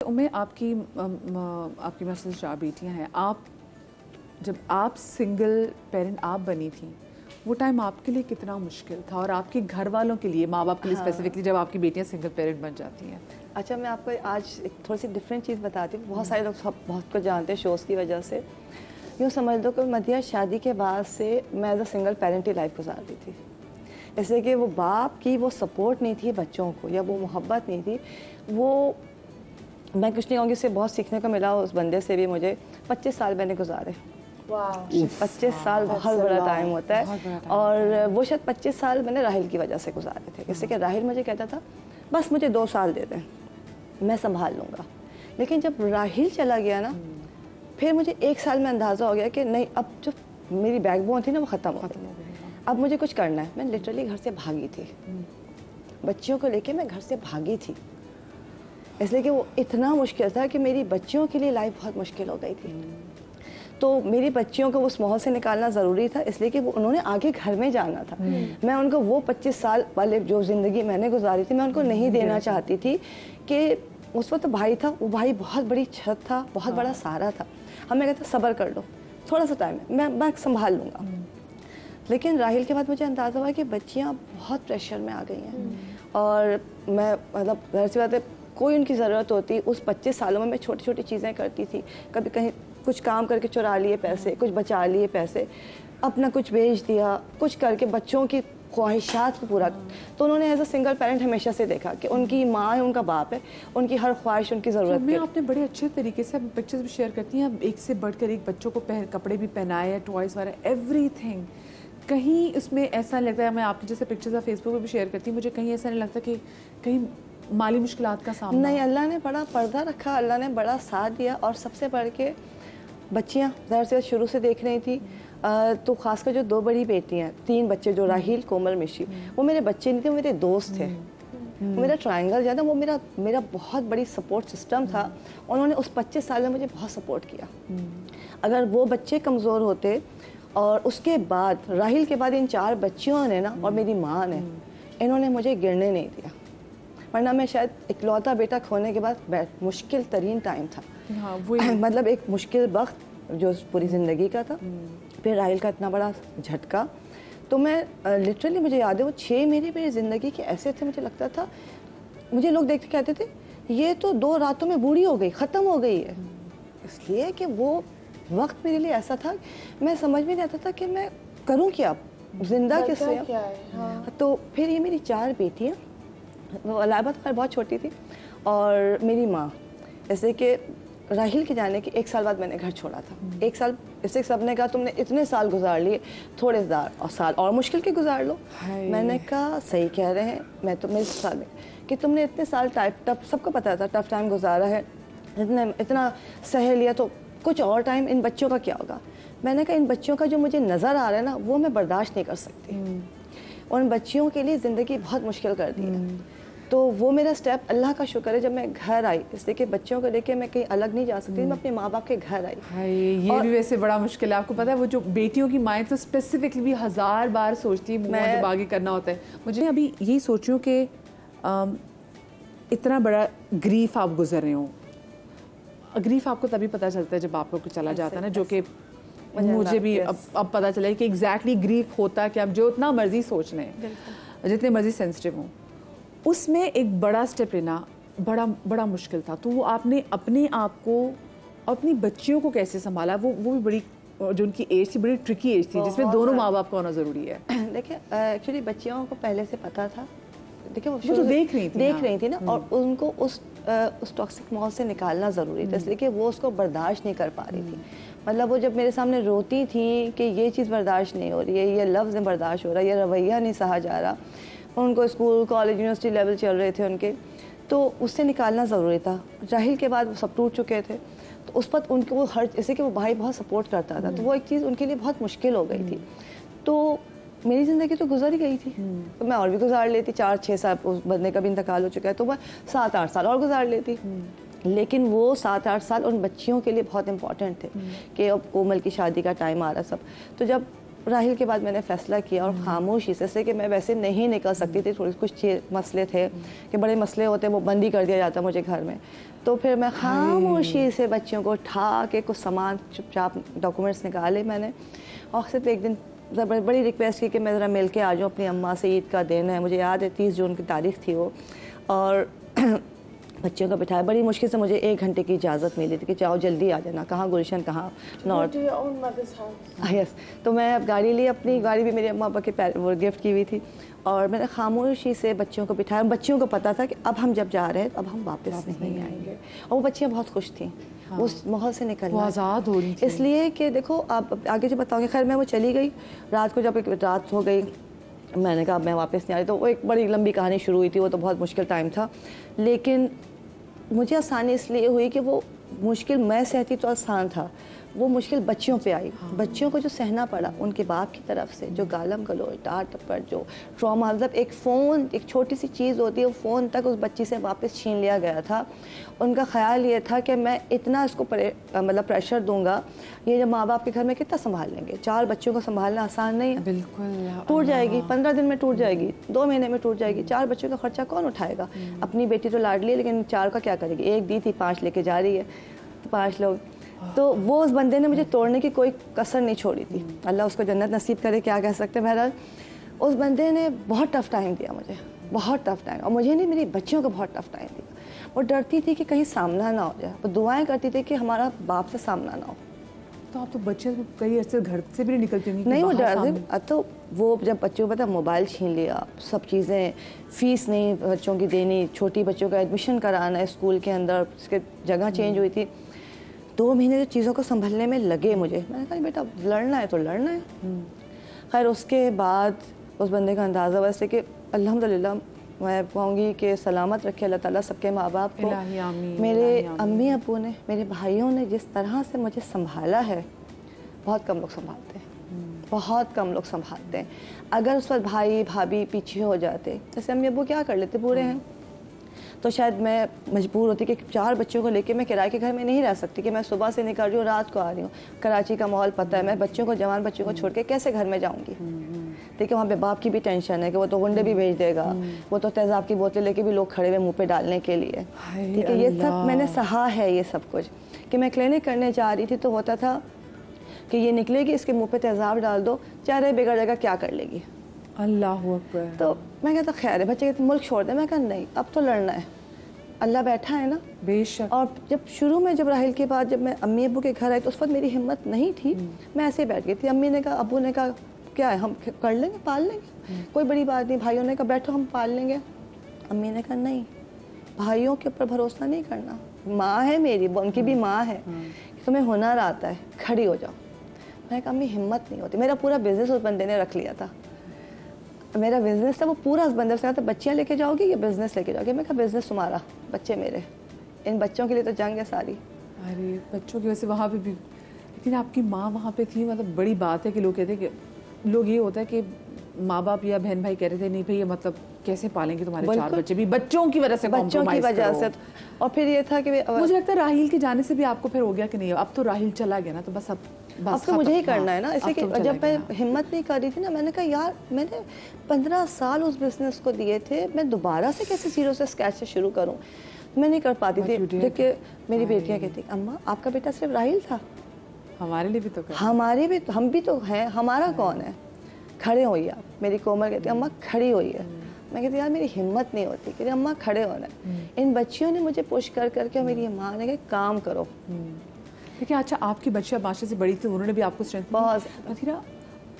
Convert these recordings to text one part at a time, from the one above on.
तो उम्मीद आपकी मतलब 4 बेटियां हैं, जब आप सिंगल पेरेंट आप बनी थी, वो टाइम आपके लिए कितना मुश्किल था और आपके घर वालों के लिए, माँ बाप के लिए स्पेसिफिकली, जब आपकी बेटियां सिंगल पेरेंट बन जाती हैं? अच्छा, मैं आपको आज एक थोड़ी सी डिफरेंट चीज़ बताती हूँ। बहुत सारे लोग बहुत कुछ जानते हैं शोज़ की वजह से। यूँ समझ लो कि मदिया शादी के बाद से मैं एज अ सिंगल पेरेंट ही लाइफ गुजार रही थी। जैसे कि वो बाप की वो सपोर्ट नहीं थी बच्चों को, या वो मोहब्बत नहीं थी, वो मैं कुछ नहीं कहूँगी, उससे बहुत सीखने को मिला। उस बंदे से भी मुझे 25 साल मैंने गुजारे। 25 साल बहुत बड़ा टाइम होता है। और वो शायद 25 साल मैंने राहिल की वजह से गुजारे थे। जैसे कि राहिल मुझे कहता था बस मुझे 2 साल दे दें, मैं संभाल लूँगा। लेकिन जब राहिल चला गया ना, फिर मुझे 1 साल में अंदाज़ा हो गया कि नहीं, अब जो मेरी बैकबोन थी ना वो ख़त्म हो गई, अब मुझे कुछ करना है। मैं लिटरली घर से भागी थी, बच्चियों को लेके मैं घर से भागी थी, इसलिए कि वो इतना मुश्किल था कि मेरी बच्चियों के लिए लाइफ बहुत मुश्किल हो गई थी। तो मेरी बच्चियों को उस माहौल से निकालना ज़रूरी था, इसलिए कि वो उन्होंने आगे घर में जाना था। मैं उनको वो 25 साल वाले जो ज़िंदगी मैंने गुजारी थी, मैं उनको नहीं देना चाहती थी। कि उस वक्त तो भाई था, वो भाई बहुत बड़ी छत था, बहुत बड़ा सहारा था। हमें कहता सब्र कर लो, थोड़ा सा टाइम है, मैं संभाल लूँगा। लेकिन राहिल के बाद मुझे अंदाज़ा हुआ कि बच्चियाँ बहुत प्रेशर में आ गई हैं। और मैं मतलब घर से बात है, कोई उनकी ज़रूरत होती, उस 25 सालों में मैं छोटी छोटी चीज़ें करती थी। कभी कहीं कुछ काम करके चुरा लिए पैसे, कुछ बचा लिए पैसे, अपना कुछ बेच दिया, कुछ करके बच्चों की ख्वाहिशात को पूरा। तो उन्होंने एज अ सिंगल पेरेंट हमेशा से देखा कि उनकी माँ है, उनका बाप है, उनकी हर ख्वाहिश, उनकी ज़रूरत में आपने बड़े अच्छे तरीके से पिक्चर्स भी शेयर करती हैं, एक से बढ़कर एक, बच्चों को कपड़े भी पहनाए, टॉयज़ वगैरह, एवरीथिंग। कहीं उसमें ऐसा लगता है, मैं आपकी जैसे पिक्चर्स फेसबुक पर भी शेयर करती हूँ, मुझे कहीं ऐसा नहीं लगता कि कहीं माली मुश्किलात का सामना? नहीं, अल्लाह ने बड़ा पर्दा रखा, अल्लाह ने बड़ा साथ दिया। और सबसे बढ़ के बच्चियाँ ज़ाहिर से शुरू से देख रही थी। तो ख़ासकर जो 2 बड़ी बेटियाँ, 3 बच्चे, जो राहिल, कोमल, मिशी, वो मेरे बच्चे नहीं थे, वो मेरे दोस्त थे। मेरा ट्रायंगल जो है ना, वो मेरा बहुत बड़ी सपोर्ट सिस्टम था। उन्होंने उस 25 साल में मुझे बहुत सपोर्ट किया। अगर वो बच्चे कमज़ोर होते, और उसके बाद राहिल के बाद इन 4 बच्चियों ने ना, और मेरी माँ ने, इन्होंने मुझे गिरने नहीं दिया। वरना मैं शायद इकलौता बेटा खोने के बाद मुश्किल तरीन टाइम था। हाँ, मतलब एक मुश्किल वक्त जो पूरी ज़िंदगी का था। फिर राहिल का इतना बड़ा झटका। तो मैं लिटरली, मुझे याद है वो 6 महीने मेरी ज़िंदगी के ऐसे थे, मुझे लगता था, मुझे लोग देख के कहते थे ये तो 2 रातों में बूढ़ी हो गई, ख़त्म हो गई है। इसलिए कि वो वक्त मेरे लिए ऐसा था, मैं समझ में नहीं आता था कि मैं करूँ क्या, जिंदा किससे। तो फिर ये मेरी 4 बेटियाँ, वो अलाहाबाद खैर बहुत छोटी थी, और मेरी माँ। जैसे कि राहिल के जाने के 1 साल बाद मैंने घर छोड़ा था। 1 साल, इससे सबने कहा तुमने इतने साल गुजार लिए, थोड़े साल और मुश्किल के गुजार लो। मैंने कहा सही कह रहे हैं, मैं तो मेरे साल में कि तुमने इतने साल टफ, सबको पता था टफ टाइम गुजारा है, इतना सह लिया, तो कुछ और टाइम इन बच्चों का क्या होगा। मैंने कहा इन बच्चों का जो मुझे नज़र आ रहा है ना, वो मैं बर्दाश्त नहीं कर सकती। उन बच्चियों के लिए ज़िंदगी बहुत मुश्किल कर दी है। तो वो मेरा स्टेप, अल्लाह का शुक्र है, जब मैं घर आई, इसलिए कि बच्चों को लेके मैं कहीं अलग नहीं जा सकती, मैं अपने माँ बाप के घर आई। ये भी वैसे बड़ा मुश्किल है। आपको पता है, वो जो बेटियों की माएँ तो स्पेसिफिकली भी 1000 बार सोचती है, मुँह जब आगे करना होता है। मुझे अभी यही सोच रही हूँ कि इतना बड़ा ग्रीफ आप गुजर रहे हो। ग्रीफ आपको तभी पता चलता है जब आपको कुछ चला जाता है ना, जो कि मुझे भी अब पता चला है कि एग्जैक्टली ग्रीफ होता कि आप जो इतना मर्जी सोच लें, जितने मर्जी सेंसिटिव हों, उसमें एक बड़ा स्टेप लेना बड़ा मुश्किल था। तो वो आपने अपने आप को, अपनी बच्चियों को कैसे संभाला? वो भी बड़ी, जो उनकी एज थी, बड़ी ट्रिकी एज थी, जिसमें दोनों माँ बाप का होना ज़रूरी है। देखिए, एक्चुअली बच्चियों को पहले से पता था। देखिए, वो तो देख रही थी ना, और उनको उस टॉक्सिक माहौल से निकालना ज़रूरी था, इसलिए कि वो उसको बर्दाश्त नहीं कर पा रही थी। मतलब वो जब मेरे सामने रोती थी कि ये चीज़ बर्दाश्त नहीं हो रही है, ये लफ्ज़ नहीं बर्दाश्त हो रहा, ये रवैया नहीं सहा जा रहा, उनको स्कूल, कॉलेज, यूनिवर्सिटी लेवल चल रहे थे उनके, तो उससे निकालना ज़रूरी था। राहिल के बाद वो सब टूट चुके थे, तो उस वक्त उनको वो हर, जैसे कि वो भाई बहुत सपोर्ट करता था, तो वो एक चीज़ उनके लिए बहुत मुश्किल हो गई थी। तो मेरी ज़िंदगी तो गुजर ही गई थी, तो मैं और भी गुजार लेती। 4-6 साल उस बंदे का भी इंतकाल हो चुका है, तो मैं 7-8 साल और गुजार लेती। लेकिन वो 7-8 साल उन बच्चियों के लिए बहुत इंपॉर्टेंट थे कि अब कोमल की शादी का टाइम आ रहा सब। तो जब राहिल के बाद मैंने फ़ैसला किया, और खामोशी से कि मैं वैसे नहीं निकल सकती थी, थोड़े कुछ मसले थे कि बड़े मसले होते, वो बंद ही कर दिया जाता मुझे घर में। तो फिर मैं खामोशी से बच्चियों को उठा के कुछ सामान चुपचाप डॉक्यूमेंट्स निकाले मैंने, और सिर्फ एक दिन बड़ी रिक्वेस्ट की कि मैं ज़रा मिल के आ जाऊँ अपनी अम्मा से, ईद का दिन है, मुझे याद है 30 जून की तारीख थी वो, और बच्चों को बिठाया, बड़ी मुश्किल से मुझे 1 घंटे की इजाज़त मिली थी कि जाओ जल्दी आ जाना। कहाँ गुलशन, कहाँ नॉर्थ, यस। तो मैं अब गाड़ी ली, अपनी गाड़ी भी मेरे अम्मा पापा के वो गिफ्ट की हुई थी, और मैंने खामोशी से बच्चों को बिठाया। बच्चियों को पता था कि अब हम जब जा रहे हैं तो अब हम वापस नहीं आएंगे, और वो बच्चियाँ बहुत खुश थीं उस माहौल से निकलना, आज़ाद हो रही थी। इसलिए कि देखो आप आगे जो बताओगे। खैर मैं वो चली गई, रात को जब एक रात हो गई, मैंने कहा मैं वापस नहीं आ रही, तो वो एक बड़ी लंबी कहानी शुरू हुई थी, वो तो बहुत मुश्किल टाइम था, लेकिन मुझे आसानी इसलिए हुई कि वो मुश्किल मैं सहती तो आसान था, वो मुश्किल बच्चियों पे आई। बच्चियों को जो सहना पड़ा उनके बाप की तरफ से, जो गालम गलोच, डांट टप्पड़, जो ट्रॉमा, मतलब एक फ़ोन, एक छोटी सी चीज़ होती है, वो फ़ोन तक उस बच्ची से वापस छीन लिया गया था। उनका ख्याल ये था कि मैं इतना इसको मतलब प्रेशर दूंगा, ये जब माँ बाप के घर में कितना संभाल लेंगे, 4 बच्चों को संभालना आसान नहीं है, बिल्कुल टूट जाएगी, 15 दिन में टूट जाएगी, 2 महीने में टूट जाएगी, 4 बच्चों का खर्चा कौन उठाएगा। अपनी बेटी तो लाडली है, लेकिन 4 का क्या करेगी, 1 दी थी, 5 लेके जा रही है, तो 5 लोग। तो वो उस बंदे ने मुझे तोड़ने की कोई कसर नहीं छोड़ी थी, अल्लाह उसको जन्नत नसीब करे, क्या कह सकते हैं। बहरहाल उस बंदे ने बहुत टफ़ टाइम दिया मुझे, बहुत टफ़ टाइम, और मुझे नहीं, मेरी बच्चियों को बहुत टफ़ टाइम दिया। वो डरती थी कि कहीं सामना ना हो जाए, वो दुआएं करती थी कि हमारा बाप से सामना ना हो। तो आप तो बच्चे कई ऐसे घर से भी नहीं निकलते नहीं, वो डर, तो वो जब बच्चों को पता मोबाइल छीन लिया, सब चीज़ें, फ़ीस नहीं बच्चों की देनी, छोटी बच्चों का एडमिशन कराना है स्कूल के अंदर, उसके जगह चेंज हुई थी, 2 महीने जो चीज़ों को संभलने में लगे मुझे। मैंने कहा बेटा लड़ना है तो लड़ना है। खैर उसके बाद उस बंदे का अंदाज़ा वैसे कि अल्हम्दुलिल्लाह मैं कहूँगी कि सलामत रखे अल्लाह ताला सबके माँ बाप को। मेरे अम्मी अब्बू ने, मेरे भाइयों ने जिस तरह से मुझे संभाला है, बहुत कम लोग संभालते हैं, बहुत कम लोग संभालते हैं। अगर उस पर भाई भाभी पीछे हो जाते, जैसे अम्मी अब्बू क्या कर लेते, पूरे हैं, तो शायद मैं मजबूर होती कि 4 बच्चों को लेके मैं किराए के घर में नहीं रह सकती, कि मैं सुबह से निकल रही हूँ, रात को आ रही हूँ। कराची का माहौल पता है, मैं बच्चों को, जवान बच्चों को छोड़ के कैसे घर में जाऊँगी। देखिए वहाँ पे बाप की भी टेंशन है कि वो तो गुंडे भी भेज देगा, वो तो तेज़ाब की बोतलें लेके भी लोग खड़े हुए मुँह पे डालने के लिए। ठीक है, ये सब मैंने सहा है, ये सब कुछ। कि मैं क्लिनिक करने जा रही थी तो होता था कि ये निकलेगी, इसके मुँह पे तेज़ाब डाल दो, चेहरे बिगड़ जाएगा, क्या कर लेगी। अल्लाह अकबर। तो मैं कहता खैर है, बच्चे कहते मुल्क छोड़ दे, मैं कहा नहीं, अब तो लड़ना है, अल्लाह बैठा है ना। बेशक। और जब शुरू में, जब राहिल के बाद जब मैं अम्मी अब्बू के घर आई, तो उस वक्त मेरी हिम्मत नहीं थी, मैं ऐसे ही बैठ गई थी। अम्मी ने कहा, अब्बू ने कहा क्या है, हम कर लेंगे, पाल लेंगे, कोई बड़ी बात नहीं। भाइयों ने कहा बैठो हम पाल लेंगे। अम्मी ने कहा नहीं, भाइयों के ऊपर भरोसा नहीं करना, माँ है मेरी, उनकी भी माँ है, तुम्हें हुनर आता है, खड़ी हो जाओ। मैंने कहा अम्मी हिम्मत नहीं होती। मेरा पूरा बिजनेस उस बंदे ने रख लिया था, मेरा बिजनेस था, वो पूरा उस बंदे से कहा था बच्चियाँ लेके जाओगी या बिजनेस लेके जाओगी। मैं कहा बिजनेस तुम्हारा, बच्चे मेरे, इन बच्चों के लिए तो जंग है सारी। अरे बच्चों की वजह से वहाँ पे भी, लेकिन आपकी माँ वहाँ पे थी, मतलब बड़ी बात है कि लोग कहते हैं कि लोग ये होता है कि माँ बाप या बहन भाई कह रहे थे नहीं भाई ये मतलब कैसे पालेंगे तुम्हारे 4 बच्चे भी बच्चों की वजह से, बच्चों की वजह से। और फिर ये था कि मुझे लगता है राहिल के जाने से भी आपको फिर हो गया कि नहीं अब तो राहिल चला गया ना, तो बस अब तो मुझे ही करना है ना। इसलिए कि जब मैं हिम्मत नहीं कर रही थी ना, मैंने कहा यार मैंने 15 साल उस बिजनेस को दिए थे, मैं दोबारा से कैसे 0 से स्क्रैच से शुरू करूँ। मैं नहीं कर पाती थी। देखिए मेरी बेटियाँ कहती अम्मा आपका बेटा सिर्फ राहिल था, हमारे लिए भी तो हमारे भी तो, हम भी तो हैं, हमारा कौन है, खड़े होइए आप। मेरी कोमल कहती अम्मा खड़ी होइए। मैं कहती यार मेरी हिम्मत नहीं होती, कहती अम्मा खड़े होना है। इन बच्चियों ने मुझे पुश कर करके, और मेरी माँ ने कहा काम करो। देखिए अच्छा आपकी बच्चियाँ माशा से बड़ी थी, उन्होंने भी आपको स्ट्रेंथ बहुत। मथीरा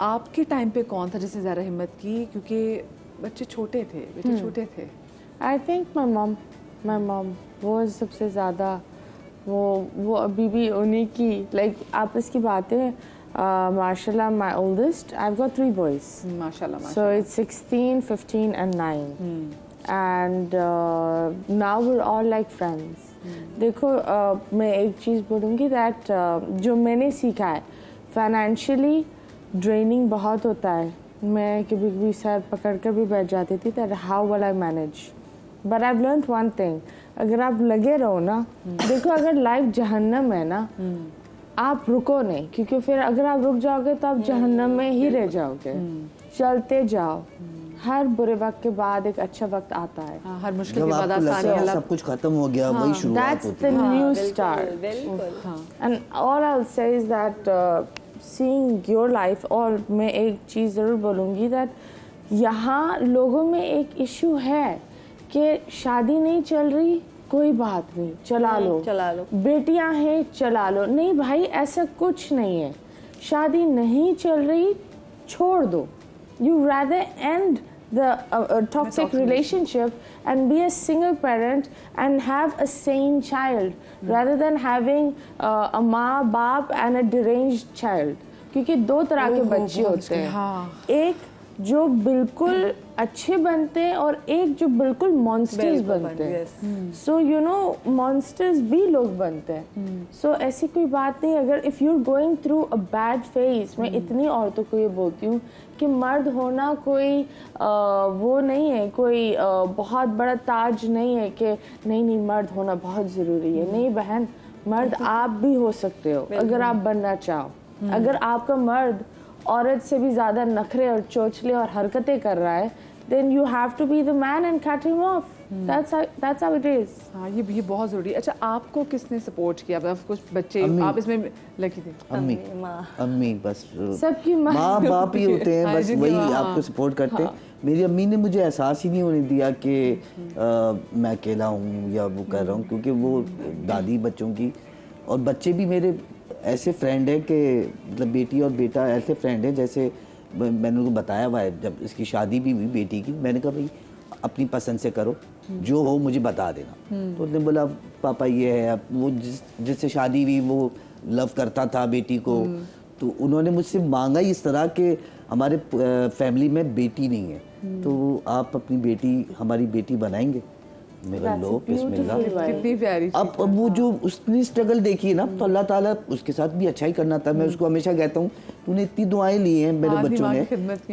आपके टाइम पे कौन था जिसने ज़्यादा हिम्मत की, क्योंकि बच्चे छोटे थे, बेटे छोटे थे। आई थिंक माई मॉम वो सबसे ज़्यादा, वो अभी भी उन्हीं की लाइक आपस की बातें। माशाल्लाह माई oldest, I have got 3 boys, माशाल्लाह, so it's 16, 15 and 9 and now we're all like friends. देखो मैं एक चीज़ बोलूँगी दैट जो मैंने सीखा है, फाइनेंशियली ड्रेनिंग बहुत होता है। मैं कभी कभी सर पकड़ कर भी बैठ जाती थी that how will I manage, but I learn one thing, अगर आप लगे रहो ना, देखो अगर लाइफ जहन्नम है ना, आप रुको नहीं, क्योंकि फिर अगर आप रुक जाओगे तो आप जहन्नम में ही रह जाओगे। चलते जाओ, हर बुरे वक्त के बाद एक अच्छा वक्त आता है. हाँ, हर मुश्किल जब के बाद आपको लगता है आसानी सब कुछ खत्म हो गया, वही शुरुआत That's होती the है. new बिल्कुल, start. बिल्कुल. And all I'll say is that seeing your life, और मैं एक चीज़ ज़रूर बोलूँगी that यहाँ लोगों में एक इशू है कि शादी नहीं चल रही, कोई बात नहीं, चला लो, बेटियां हैं चला लो. नहीं भाई, ऐसा कुछ नहीं है. शादी नहीं चल रही, छोड़ दो. You rather end the toxic relationship and be a single parent and have a sane child rather than having a माँ बाप and a deranged child. क्योंकि दो तरह के बच्चे होते हैं. एक जो बिल्कुल अच्छे बनते हैं और एक जो बिल्कुल मॉन्स्टर्स बनते हैं. सो यू नो मॉन्स्टर्स भी लोग बनते हैं. सो ऐसी कोई बात नहीं. अगर if you are going through a bad phase, मैं इतनी औरतों को ये बोलती हूँ कि मर्द होना कोई वो नहीं है, कोई बहुत बड़ा ताज नहीं है कि नहीं मर्द होना बहुत ज़रूरी है. नहीं बहन, मर्द आप भी हो सकते हो अगर आप बनना चाहो. अगर आपका मर्द औरत से भी ज़्यादा नखरे और चोचले और हरकतें कर रहा है, then you have to be the man and cut him off. That's how it is. हाँ, ये बहुत ज़रूरी है. अच्छा, आपको किसने सपोर्ट किया? मतलब कुछ बच्चे आप इसमें लगी थे? अम्मी बस सबकी माँ बाप ही होते हैं. बस हाँ, वही हाँ. आपको सपोर्ट करते हैं. मेरी अम्मी ने मुझे एहसास ही नहीं होने दिया कि मैं अकेला हूँ या वो कर रहा हूँ, क्योंकि वो दादी बच्चों की और बच्चे भी मेरे ऐसे फ्रेंड है कि मतलब बेटी और बेटा ऐसे फ्रेंड है जैसे मैंने उनको बताया हुआ है. जब इसकी शादी भी हुई बेटी की, मैंने कहा भाई अपनी पसंद से करो, जो हो मुझे बता देना. तो उसने बोला पापा ये है. अब वो जिससे शादी हुई वो लव करता था बेटी को, तो उन्होंने मुझसे मांगा इस तरह कि हमारे फैमिली में बेटी नहीं है, तो आप अपनी बेटी हमारी बेटी बनाएंगे. मेरा लो बिस्मिल्लाह. कितनी प्यारी. अब वो जो उसने स्ट्रगल देखी है ना, तो अल्लाह ताला उसके साथ भी अच्छा ही करना था. मैं उसको हमेशा कहता हूँ तूने इतनी दुआएं ली हैं मेरे बच्चों ने,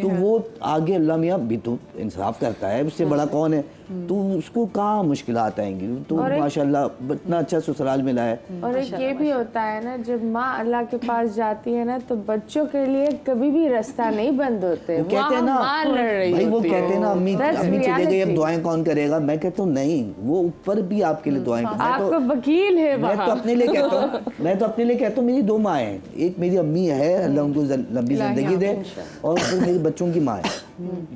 तो वो आगे अल्लाह मियाँ भी तो इंसाफ करता है. उससे बड़ा कौन है? तो उसको कहाँ मुश्किलात आएंगी. तो माशाल्लाह इतना अच्छा ससुराल मिला है. और एक ये भी होता है ना, जब माँ अल्लाह के पास जाती है ना, तो बच्चों के लिए कभी भी रास्ता नहीं बंद होते. वो कहते हैं ना भाई, वो कहते हैं ना अम्मी चले गई अब दुआएं कौन करेगा. मैं कहता हूँ नहीं, वो ऊपर भी आपके लिए दुआएं. आपका वकील है. मैं तो अपने लिए कहता हूँ मेरी दो माँ हैं. एक मेरी अम्मी है, अल्लाह उनको लंबी जिंदगी दे, और फिर मेरे बच्चों की माँ है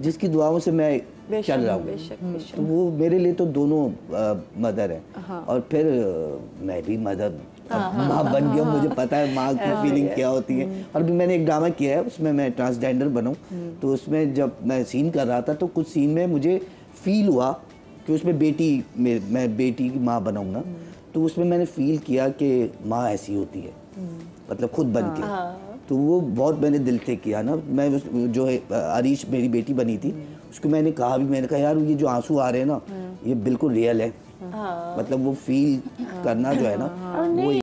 जिसकी दुआओं से मैं चल रहा हूँ. तो वो मेरे लिए तो दोनों मदर है. और फिर मैं भी मदर माँ बन गया. मुझे पता है माँ की फीलिंग क्या होती है. और भी मैंने एक ड्रामा किया है, उसमें मैं ट्रांसजेंडर बनूं. तो उसमें जब मैं सीन कर रहा था तो कुछ सीन में मुझे फील हुआ कि उसमें मैं बेटी की माँ बनाऊंगा. तो उसमें मैंने फील किया कि माँ ऐसी होती है, मतलब खुद बन के. तो वो बहुत मैंने दिल से किया ना. मैं जो है अरीश मेरी बेटी बनी थी, उसको मैंने कहा यार ये जो आंसू आ रहे हैं ना, ये बिल्कुल रियल है. मतलब वो फील करना जो है ना, वो